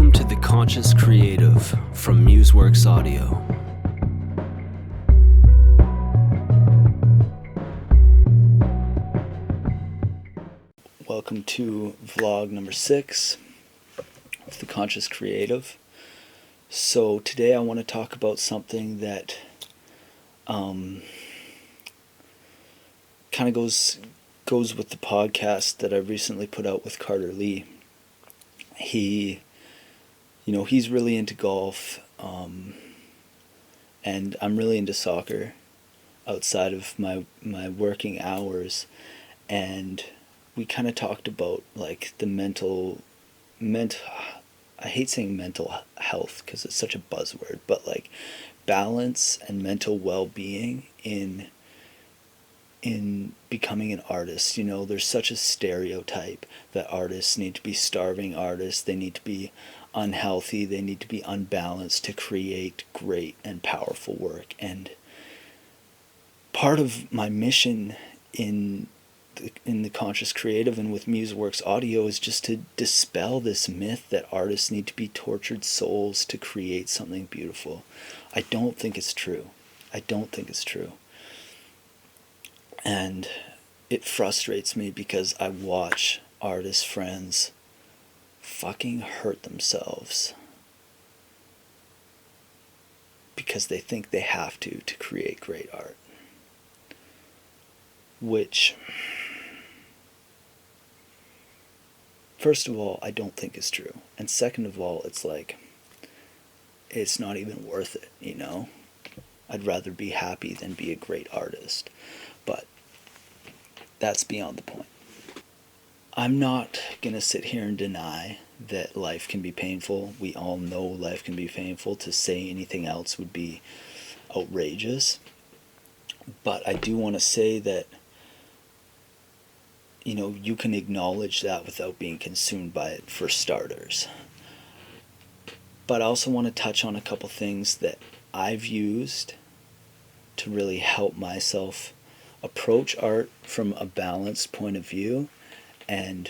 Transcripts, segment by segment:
Welcome to The Conscious Creative from MuseWorks Audio. Welcome to vlog number 6 of The Conscious Creative. So today I want to talk about something that kind of goes with the podcast that I recently put out with Carter Lee. He's really into golf, and I'm really into soccer outside of my working hours, and we kind of talked about like the mental I hate saying mental health because it's such a buzzword, but like balance and mental well-being in becoming an artist. There's such a stereotype that artists need to be starving artists, they need to be unhealthy, they need to be unbalanced to create great and powerful work. And part of my mission in the Conscious Creative and with MuseWorks Audio is just to dispel this myth that artists need to be tortured souls to create something beautiful. I don't think it's true. And it frustrates me because I watch artist friends fucking hurt themselves because they think they have to create great art. Which, first of all, I don't think is true. And second of all, it's like, it's not even worth it, I'd rather be happy than be a great artist. But that's beyond the point. I'm not going to sit here and deny that life can be painful. We all know life can be painful. To say anything else would be outrageous. But I do want to say that, you can acknowledge that without being consumed by it, for starters. But I also want to touch on a couple things that I've used to really help myself approach art from a balanced point of view, and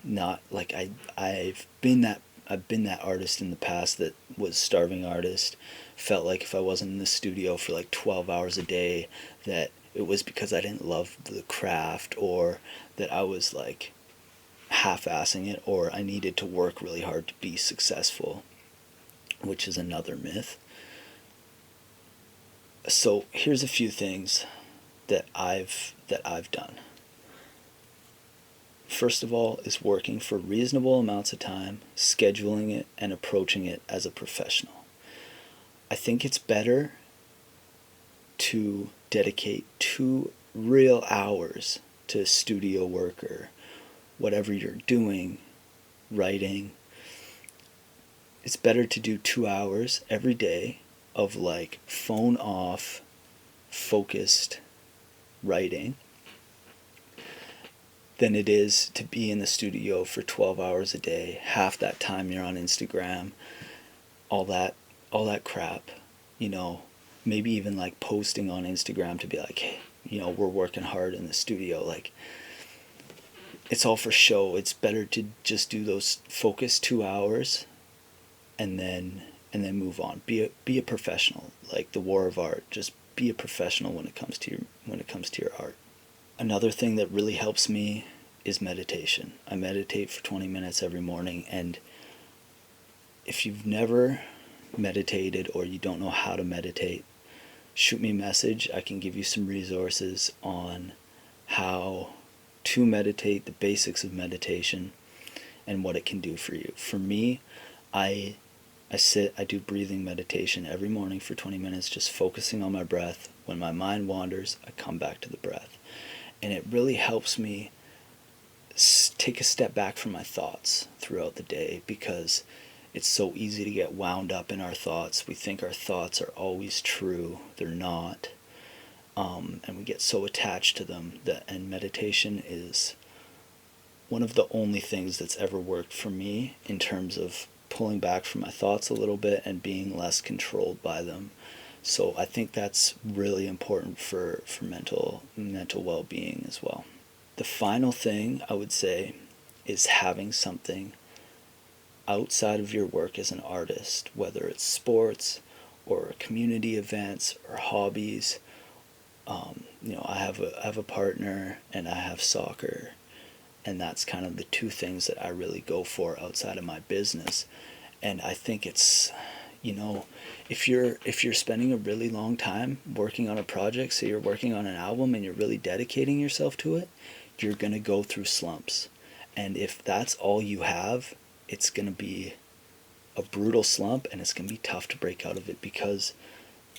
not like I've been that artist in the past that was starving artist, felt like if I wasn't in the studio for like 12 hours a day that it was because I didn't love the craft, or that I was like half-assing it, or I needed to work really hard to be successful, which is another myth. So here's a few things that I've done. First of all is working for reasonable amounts of time, scheduling it, and approaching it as a professional. I think it's better to dedicate 2 real hours to studio work or whatever you're doing, writing. It's better to do 2 hours every day of like phone off, focused writing than it is to be in the studio for 12 hours a day. Half that time you're on Instagram, all that crap, maybe even like posting on Instagram to be like, hey, we're working hard in the studio. Like, it's all for show. It's better to just do those focused 2 hours and then move on. Be a professional. Like the war of art. Just be a professional when it comes to your art. Another thing that really helps me is meditation. I meditate for 20 minutes every morning, and if you've never meditated or you don't know how to meditate, shoot me a message. I can give you some resources on how to meditate, the basics of meditation, and what it can do for you. For me, I do breathing meditation every morning for 20 minutes, just focusing on my breath. When my mind wanders, I come back to the breath. And it really helps me take a step back from my thoughts throughout the day, because it's so easy to get wound up in our thoughts. We think our thoughts are always true. They're not. And we get so attached to them. And meditation is one of the only things that's ever worked for me in terms of pulling back from my thoughts a little bit and being less controlled by them. So I think that's really important for mental well-being as well. The final thing I would say is having something outside of your work as an artist, whether it's sports or community events or hobbies. I have a partner and I have soccer, and that's kind of the two things that I really go for outside of my business. And I think it's, if you're spending a really long time working on a project, say you're working on an album and you're really dedicating yourself to it, you're going to go through slumps. And if that's all you have, it's going to be a brutal slump, and it's going to be tough to break out of it because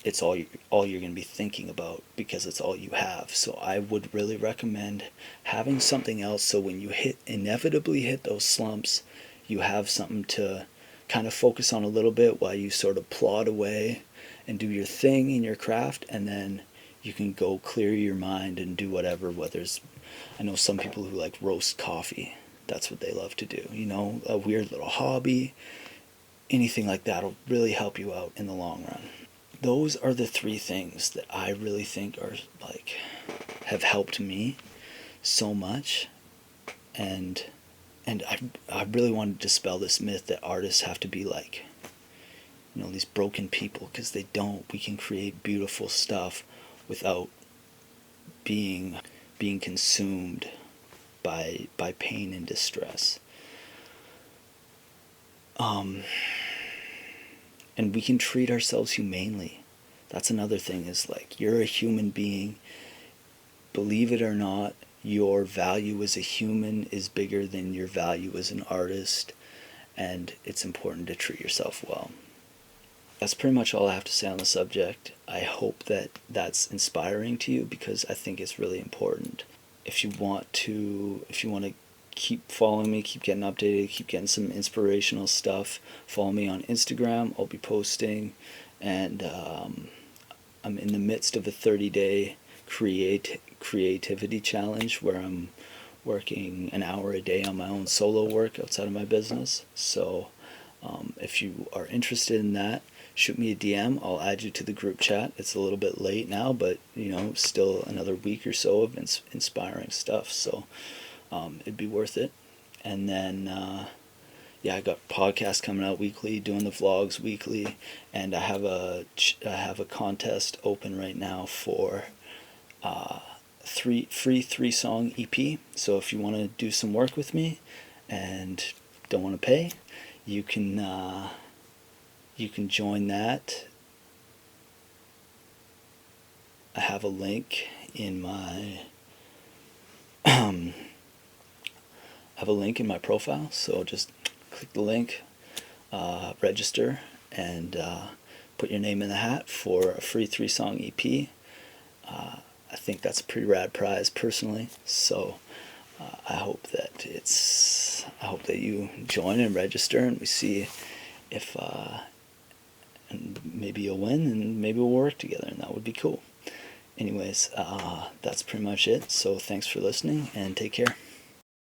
it's all you're going to be thinking about, because it's all you have. So I would really recommend having something else, so when you inevitably hit those slumps, you have something to kind of focus on a little bit while you sort of plod away and do your thing in your craft, and then you can go clear your mind and do whatever. I know some people who like roast coffee. That's what they love to do. A weird little hobby, anything like that will really help you out in the long run. Those are the three things that I really think are have helped me so much. And I really want to dispel this myth that artists have to be these broken people, because they don't. We can create beautiful stuff without being consumed by pain and distress. And we can treat ourselves humanely. That's another thing, is you're a human being. Believe it or not, your value as a human is bigger than your value as an artist, and it's important to treat yourself well. That's pretty much all I have to say on the subject. I hope that that's inspiring to you, because I think it's really important. If you want to keep following me, keep getting updated, keep getting some inspirational stuff, follow me on Instagram. I'll be posting, and I'm in the midst of a 30-day creativity challenge where I'm working an hour a day on my own solo work outside of my business. So if you are interested in that, shoot me a DM. I'll add you to the group chat. It's a little bit late now, but still another week or so of inspiring stuff. So it'd be worth it. And then I got podcasts coming out weekly, doing the vlogs weekly, and I have a contest open right now for free 3-song EP. So if you want to do some work with me and don't want to pay, you can join that. I have a link in my profile, so just click the link, register, and put your name in the hat for a free 3-song EP. I think that's a pretty rad prize, personally. So I hope that you join and register, and we see if and maybe you'll win, and maybe we'll work together, and that would be cool. Anyways, that's pretty much it. So thanks for listening, and take care.